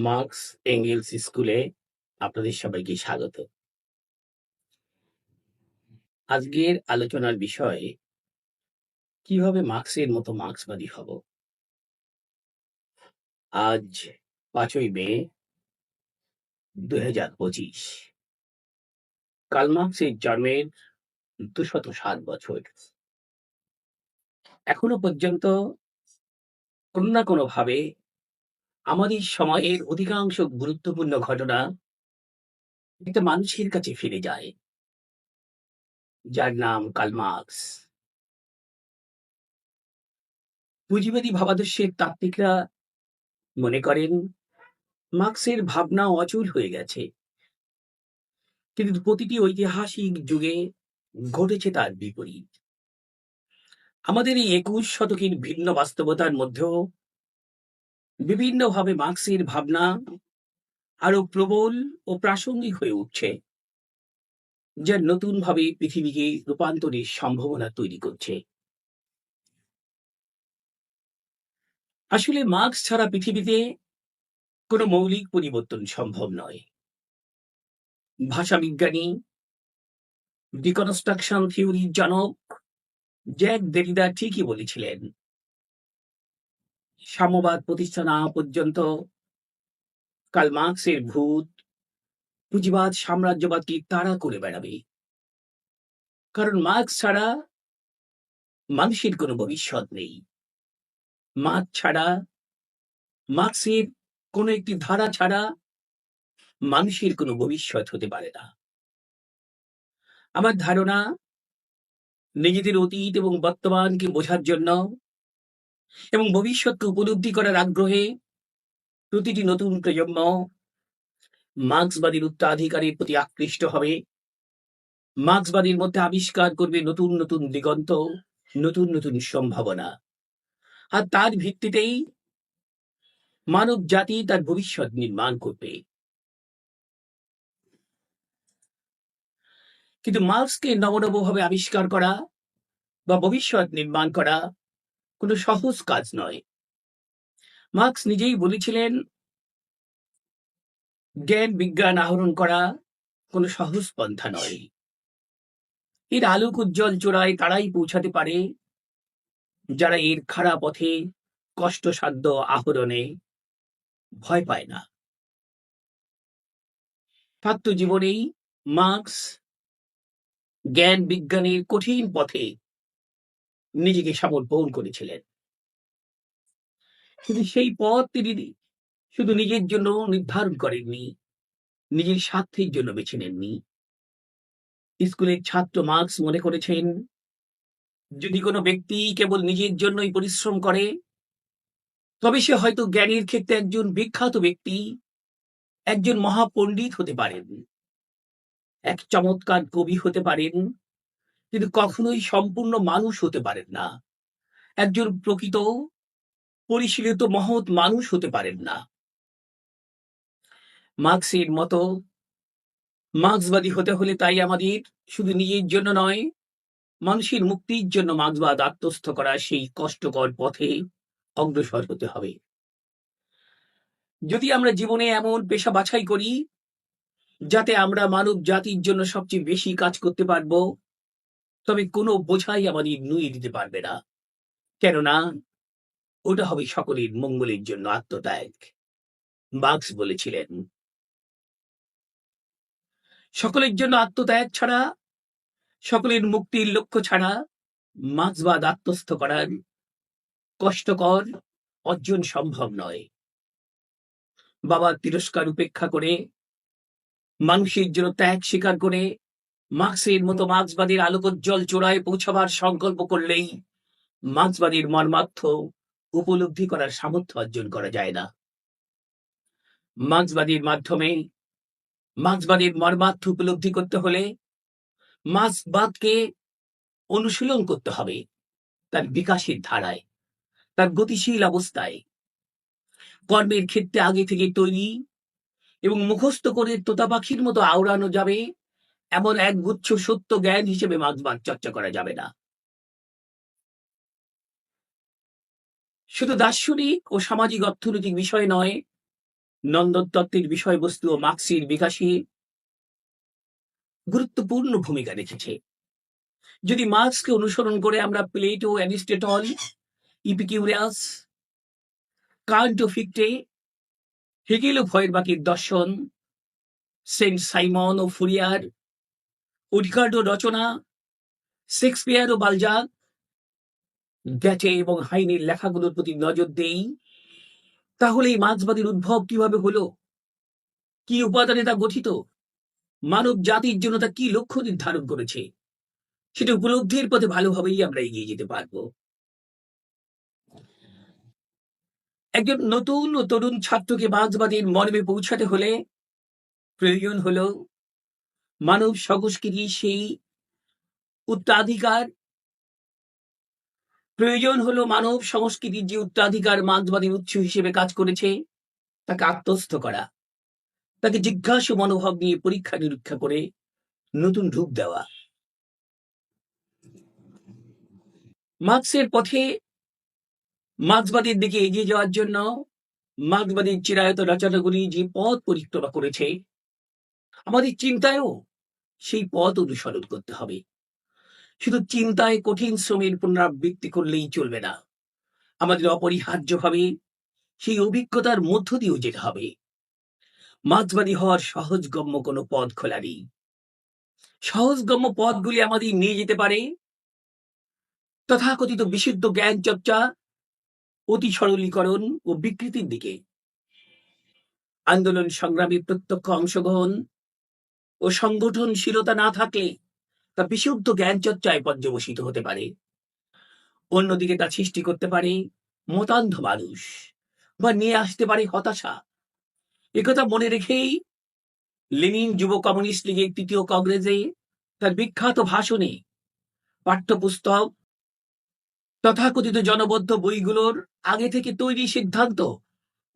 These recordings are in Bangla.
মার্কস এঙ্গেলস স্কুলে আপনাদের সবাইকে স্বাগত। আজকের আলোচনার বিষয় কিভাবে মার্কসের মতো মার্ক্সবাদী হব। আজ 5ই মে 2025। কার্ল মার্কসের জন্মের 207 বছর। এখনো পর্যন্ত কোনো না কোনো ভাবে আমাদের সময়ের অধিকাংশ গুরুত্বপূর্ণ ঘটনা একটা মানুষের কাছে ফিরে যায়, যার নাম কার্ল মার্কস। পুঁজিবাদী ভাবাদর্শের তাত্ত্বিকরা মনে করেন মার্কসের ভাবনা অচল হয়ে গেছে, কিন্তু প্রতিটি ঐতিহাসিক যুগে ঘটেছে তার বিপরীত। আমাদের এই 21 শতকের ভিন্ন বাস্তবতার মধ্যেও বিভিন্নভাবে মার্কসের ভাবনা আরো প্রবল ও প্রাসঙ্গিক হয়ে উঠছে, যা নতুনভাবে পৃথিবীকে রূপান্তরের সম্ভাবনা তৈরি করছে। আসলে মার্কস ছাড়া পৃথিবীতে কোনো মৌলিক পরিবর্তন সম্ভব নয়। ভাষাবিজ্ঞানী, ডিকনস্ট্রাকশন থিওরির জনক জ্যাক দেরিদা ঠিকই বলেছিলেন, সাম্যবাদ প্রতিষ্ঠা না হওয়া পর্যন্ত কার্ল মার্কসের ভূত পুঁজিবাদ সাম্রাজ্যবাদকে তাড়া করে বেড়াবে। কারণ মার্কস ছাড়া মানুষের কোনো ভবিষ্যৎ নেই। মার্কস ছাড়া, মার্কসের কোনো একটি ধারা ছাড়া মানুষের কোনো ভবিষ্যৎ হতে পারে না। আমার ধারণা, নিজেদের অতীত এবং বর্তমানকে বোঝার জন্য এবং ভবিষ্যৎকে উপলব্ধি করার আগ্রহে প্রতিটি নতুন প্রজন্ম মার্কসবাদীর উত্তরাধিকারের প্রতি আকৃষ্ট হবে। মার্কসবাদীর মধ্যে আবিষ্কার করবে নতুন নতুন দিগন্ত, নতুন নতুন সম্ভাবনা। আর তার ভিত্তিতেই মানব জাতি তার ভবিষ্যৎ নির্মাণ করবে। কিন্তু মার্কসকে নবনবভাবে আবিষ্কার করা বা ভবিষ্যৎ নির্মাণ করা কোনো সহজ কাজ নয়। মার্কস নিজেই বলেছিলেন, জ্ঞান বিজ্ঞান আহরণ করা কোনো সহজ পন্থা নয়। এর আলোক উজ্জ্বল চূড়ায় তারাই পৌঁছাতে পারে যারা এর খাড়া পথে কষ্টসাধ্য আহরণে ভয় পায় না। ছাত্র জীবনেই মার্কস জ্ঞান বিজ্ঞানের কঠিন পথে নিজেকে সমর্পণ করেছিলেন। কিন্তু সেই পথ তিনি শুধু নিজের জন্য নির্ধারণ করেননি, নিজের স্বার্থের জন্য বেছে নেননি। স্কুলের ছাত্র মার্কস মনে করেছেন, যদি কোনো ব্যক্তি কেবল নিজের জন্যই পরিশ্রম করে, তবে সে হয়তো জ্ঞানের ক্ষেত্রে একজন বিখ্যাত ব্যক্তি, একজন মহাপণ্ডিত হতে পারেন, এক চমৎকার কবি হতে পারেন, কিন্তু কখনোই সম্পূর্ণ মানুষ হতে পারেন না। একজন প্রকৃত পরিশীলিত মহৎ মানুষ হতে পারেন না। মার্কসের মতো মার্ক্সবাদী হতে হলে তাই আমাদের শুধু নিজের জন্য নয়, মানুষের মুক্তির জন্য মার্ক্সবাদ আত্মস্থ করা সেই কষ্টকর পথে অগ্রসর হতে হবে। যদি আমরা জীবনে এমন পেশা বাছাই করি যাতে আমরা মানব জাতির জন্য সবচেয়ে বেশি কাজ করতে পারবো, তবে কোনো বোঝাই আমাদের নুয়ে দিতে পারবে না। কেননা ওটা হবে সকলের মঙ্গলের জন্য আত্মত্যাগ। মার্কস বলেছিলেন, সকলের জন্য আত্মত্যাগ ছাড়া, সকলের মুক্তির লক্ষ্য ছাড়া মার্ক্সবাদ আত্মস্থ করার কষ্টকর অর্জন সম্ভব নয়। বাবার তিরস্কার উপেক্ষা করে, মানুষের জন্য ত্যাগ স্বীকার করে মার্ক্সের মতো মার্ক্সবাদীর আলোকোজ্জ্বল চূড়ায় পৌঁছাবার সংকল্প করলেই মার্ক্সবাদীর মর্মার্থ উপলব্ধি করার সামর্থ্য অর্জন করা যায় না। মার্ক্সবাদীর মাধ্যমে মার্ক্সবাদীর মর্মার্থ উপলব্ধি করতে হলে মার্ক্সবাদকে অনুশীলন করতে হবে তার বিকাশের ধারায়, তার গতিশীল অবস্থায়। কর্মের ক্ষেত্রে আগে থেকে তৈরি এবং মুখস্থ করে তোতা পাখির মতো আওড়ানো যাবে এমন একগুচ্ছ সত্য জ্ঞান হিসেবে মার্ক্সবাদ চর্চা করা যাবে না। শুধু দার্শনিক ও সামাজিক অর্থনৈতিক বিষয় নয়, নন্দন বিষয়বস্তু ও মার্ক্সের বিকাশে গুরুত্বপূর্ণ ভূমিকা রেখেছে। যদি মার্ক্সকে অনুসরণ করে আমরা প্লেটো, অ্যারিস্টটল, ইপিকিউরাস, কান্ট ও ফিক্টে, হেগেল ও ফয়েরবাখের দর্শন, সেন্ট সাইমন ও ফুরিয়ার, ওডিকার্ডো রচনা, শেক্সপিয়ার ও বালজাক, গ্যাটে এবং হাইনের লেখাগুলোর প্রতি নজর দেই, তাহলে এই মার্ক্সবাদের উদ্ভব কিভাবে হলো, কি উপাদানে তা গঠিত, মানব জাতির জন্য তা কি লক্ষ্য নির্ধারণ করেছে, সেটা উপলব্ধির পথে ভালোভাবেই আমরা এগিয়ে যেতে পারবো। একজন নতুন ও তরুণ ছাত্রকে মার্ক্সবাদের মর্মে পৌঁছাতে হলে প্রয়োজন হলো মানব সংস্কৃতির সেই উত্তরাধিকার, প্রয়োজন হলো মানব সংস্কৃতির যে উত্তরাধিকার মার্ক্সবাদের উৎস হিসেবে কাজ করেছে তাকে আত্মস্থ করা, তাকে জিজ্ঞাসু মনোভাব নিয়ে পরীক্ষা নিরীক্ষা করে নতুন রূপ দেওয়া। মার্ক্সের পথে মার্ক্সবাদের দিকে এগিয়ে যাওয়ার জন্য মার্ক্সবাদের চিরায়ত রচনাগুলি যে পথ পরিক্রমা করেছে, আমাদের চিন্তায়ও সেই পথ অনুসরণ করতে হবে। শুধু চিন্তায় কঠিন শ্রমের পুনরাবৃত্তি করলেই চলবে না, আমাদের অপরিহার্যভাবে সেই অভিজ্ঞতার মধ্য দিয়েও যেতে হবে। মার্ক্সবাদী হওয়ার সহজগম্য কোনো পথ খোলা নেই। সহজগম্য পথগুলি আমাদের নিয়ে যেতে পারে তথাকথিত বিশুদ্ধ জ্ঞান চর্চা, অতি সরলীকরণ ও বিকৃতির দিকে। আন্দোলন সংগ্রামে প্রত্যক্ষ অংশগ্রহণ ও সংগঠনশীলতা না থাকলে তা বিশুদ্ধ জ্ঞান চর্চায় পর্যবসিত হতে পারে। অন্যদিকে তা সৃষ্টি করতে পারে মতান্ধ মানুষ বা নিয়ে আসতে পারে হতাশা। একথা মনে রেখেই লেনিন যুব কমিউনিস্ট লীগের তৃতীয় কংগ্রেসে তার বিখ্যাত ভাষণে পাঠ্যপুস্তক, তথাকথিত জনবদ্ধ বইগুলোর আগে থেকে তৈরি সিদ্ধান্ত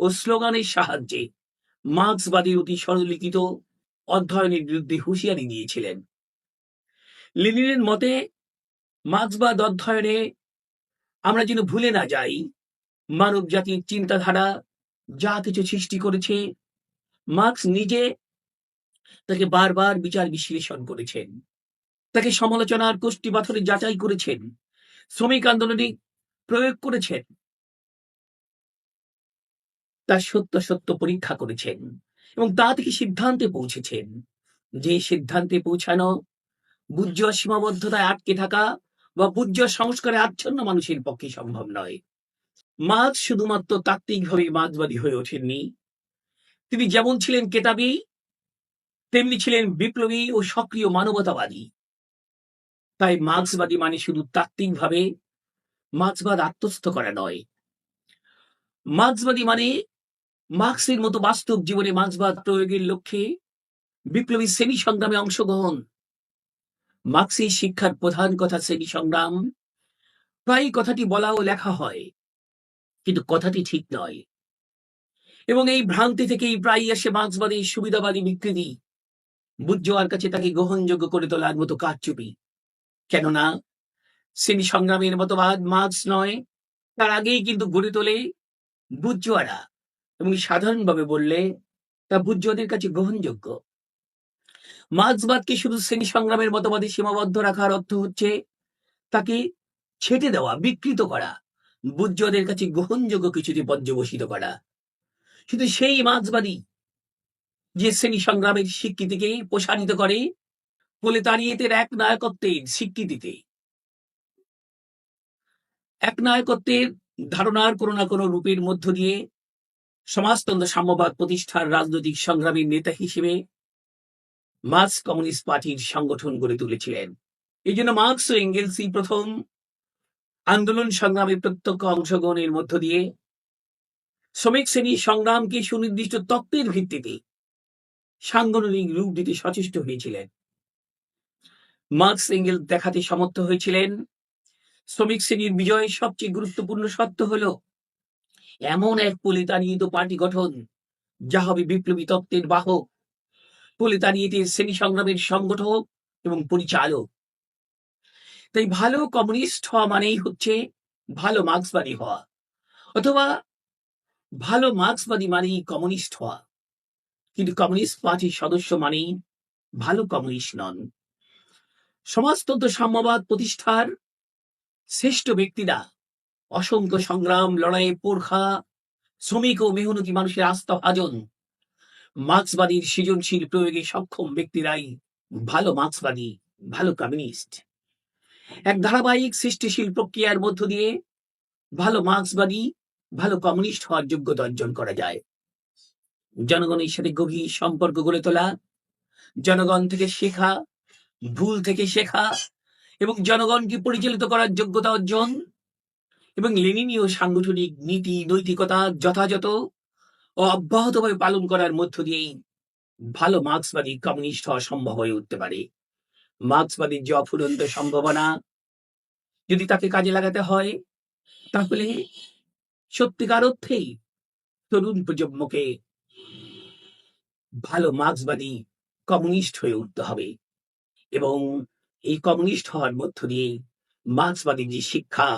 ও স্লোগানের সাহায্যে মার্ক্সবাদী অতি সরলীকৃত অধ্যয়নের বিরুদ্ধে হুঁশিয়ারি দিয়েছিলেন। লেনিনের মতে মার্ক্সবাদ অধ্যয়নে আমরা যেন ভুলে না যাই মানব জাতির চিন্তাধারা যা কিছু সৃষ্টি করেছে মার্ক্স নিজে তাকে বারবার বিচার বিশ্লেষণ করেছেন, তাকে সমালোচনার কোষ্ঠী পাথরে যাচাই করেছেন, শ্রমিক আন্দোলনে প্রয়োগ করেছেন, তার সত্য সত্য পরীক্ষা করেছেন এবং তা থেকে সিদ্ধান্তে পৌঁছেছেন। যে সিদ্ধান্তে পৌঁছানো বুর্জোয়া সীমাবদ্ধতায় আটকে থাকা বা বুর্জোয়া সংস্কারে আচ্ছন্ন মানুষের পক্ষে সম্ভব নয়। মার্ক্স শুধুমাত্র তাত্ত্বিকভাবে মার্ক্সবাদী হয়ে ওঠেননি, তিনি যেমন ছিলেন কেতাবী তেমনি ছিলেন বিপ্লবী ও সক্রিয় মানবতাবাদী। তাই মার্ক্সবাদী মানে শুধু তাত্ত্বিকভাবে মার্ক্সবাদ আত্মস্থ করা নয়, মার্ক্সবাদী মানে মার্ক্সের মতো বাস্তব জীবনে মার্ক্সবাদ প্রয়োগের লক্ষ্যে বিপ্লবী শ্রেণী সংগ্রামে অংশগ্রহণ। মার্ক্সের শিক্ষার প্রধান কথা শ্রেণী সংগ্রাম। প্রায় কথাটি বলা ও লেখা হয়, কিন্তু কথাটি ঠিক নয় এবং এই ভ্রান্তি থেকেই প্রায় আসে মার্ক্সবাদের সুবিধাবাদী বিকৃতি, বুর্জোয়ার কাছে তাকে গ্রহণযোগ্য করে তোলার মতো কারচুপি। কেননা শ্রেণী সংগ্রামের মতবাদ মার্ক্স নয়, তার আগেই কিন্তু গড়ে তোলে বুর্জোয়ারা, এবং সাধারণভাবে বললে তা বুর্জোয়াদের কাছে গ্রহণযোগ্য। মার্ক্সবাদকে শুধু শ্রেণী সংগ্রামের মতবাদে সীমাবদ্ধ রাখার অর্থ হচ্ছে তাকে ছেটে দেওয়া, বিকৃত করা, বুর্জোয়াদের কাছে গ্রহণযোগ্য কিছুতে পর্যবসিত করা। শুধু সেই মার্ক্সবাদী যে শ্রেণী সংগ্রামের স্বীকৃতিকে প্রসারিত করে প্রলেতারিয়েতের এক নায়কত্বের স্বীকৃতিতে, এক নায়কত্বের ধারণার কোনো না কোনো রূপের মধ্য দিয়ে সমাজতন্ত্র সাম্যবাদ প্রতিষ্ঠার রাজনৈতিক সংগ্রামের নেতা হিসেবে মার্ক্স কমিউনিস্ট পার্টির সংগঠন গড়ে তুলেছিলেন। এই জন্য মার্ক্স ও এঙ্গেলসই প্রথম আন্দোলন সংগ্রামে প্রত্যক্ষ অংশগ্রহণের মধ্য দিয়ে শ্রমিক শ্রেণীর সংগ্রামকে সুনির্দিষ্ট তত্ত্বের ভিত্তিতে সাংগঠনিক রূপ দিতে সচেষ্ট হয়েছিলেন। মার্ক্স এঙ্গেল দেখাতে সমর্থ হয়েছিলেন শ্রমিক শ্রেণীর বিজয়ের সবচেয়ে গুরুত্বপূর্ণ সত্য হলো এমন এক প্রলেতারিয়েত পার্টি গঠন যা হবে বিপ্লবী তত্ত্বের বাহক, প্রলেতারিয়েতের শ্রেণী সংগ্রামের সংগঠক এবং পরিচালক। তাই ভালো কমিউনিস্ট হওয়া মানেই হচ্ছে ভালো মার্ক্সবাদী হওয়া, অথবা ভালো মার্ক্সবাদী মানেই কমিউনিস্ট হওয়া, কিন্তু কমিউনিস্ট পার্টির সদস্য মানেই ভালো কমিউনিস্ট নন। সমাজতন্ত্র সাম্যবাদ প্রতিষ্ঠার শ্রেষ্ঠ ব্যক্তিরা অসংখ্য সংগ্রাম লড়াইয়ে পোরখা শ্রমিক ও মেহনতি মানুষের আস্থা ভাজন। মার্ক্সবাদীর সৃজনশীল প্রয়োগে সক্ষম ব্যক্তিরাই ভালো মার্ক্সবাদী, ভালো কমিউনিস্ট। এক ধারাবাহিক সৃষ্টিশীল প্রক্রিয়ার মধ্য দিয়ে ভালো মার্ক্সবাদী, ভালো কমিউনিস্ট হওয়ার যোগ্যতা অর্জন করা যায়। জনগণের সাথে গভীর সম্পর্ক গড়ে তোলা, জনগণ থেকে শেখা, ভুল থেকে শেখা এবং জনগণকে পরিচালিত করার যোগ্যতা অর্জন এবং লেনিনীয় সাংগঠনিক নীতি নৈতিকতা যথাযথ ও অব্যাহতভাবে পালন করার মধ্য দিয়েই ভালো মার্ক্সবাদী কমিউনিস্ট হওয়া সম্ভব হয়ে উঠতে পারে। মার্ক্সবাদীর যে অফুরন্ত সম্ভাবনা, যদি তাকে কাজে লাগাতে হয়, তাহলে সত্যিকার অর্থেই তরুণ প্রজন্মকে ভালো মার্ক্সবাদী কমিউনিস্ট হয়ে উঠতে হবে। এবং এই কমিউনিস্ট হওয়ার মধ্য দিয়ে মার্ক্সবাদী যে শিক্ষা,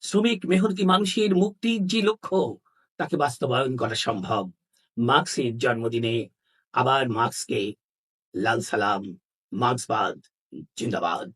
শ্রমিক মেহনতি মানুষের মুক্তির যে লক্ষ্য, তাকে বাস্তবায়ন করা সম্ভব। মার্ক্সের জন্মদিনে আবার মার্ক্সকে লাল সালাম। মার্ক্সবাদ জিন্দাবাদ।